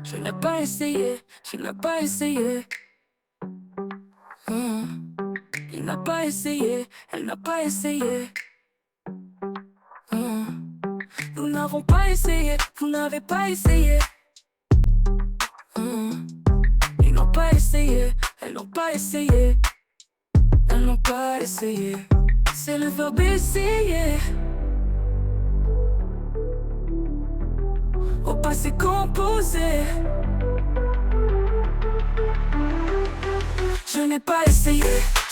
Je n'ai pas essayé, je n'ai pas essayé. Il n'a pas essayé, elle n'a pas essayé. Nous n'avons pas essayé, vous n'avez pas essayé. Ils n'ont pas essayé, elles n'ont pas essayé. Elles n'ont pas essayé. C'est le verbe essayer. Au passé composé. Je n'ai pas essayé,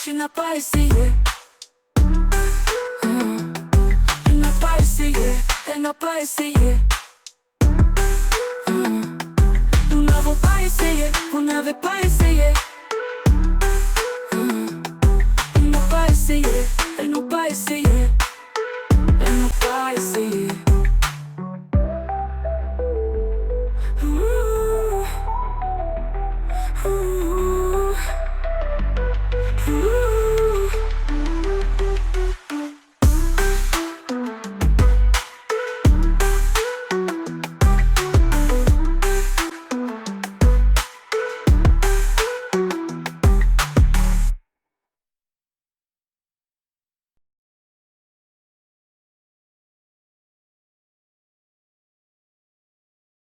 tu n'as pas essayé. Il n'a pas essayé, elle n'a pas essayé. Nous n'avons pas essayé, vous n'avez pas essayé. Ils n'ont pas essayé, elles n'ont pas essayé.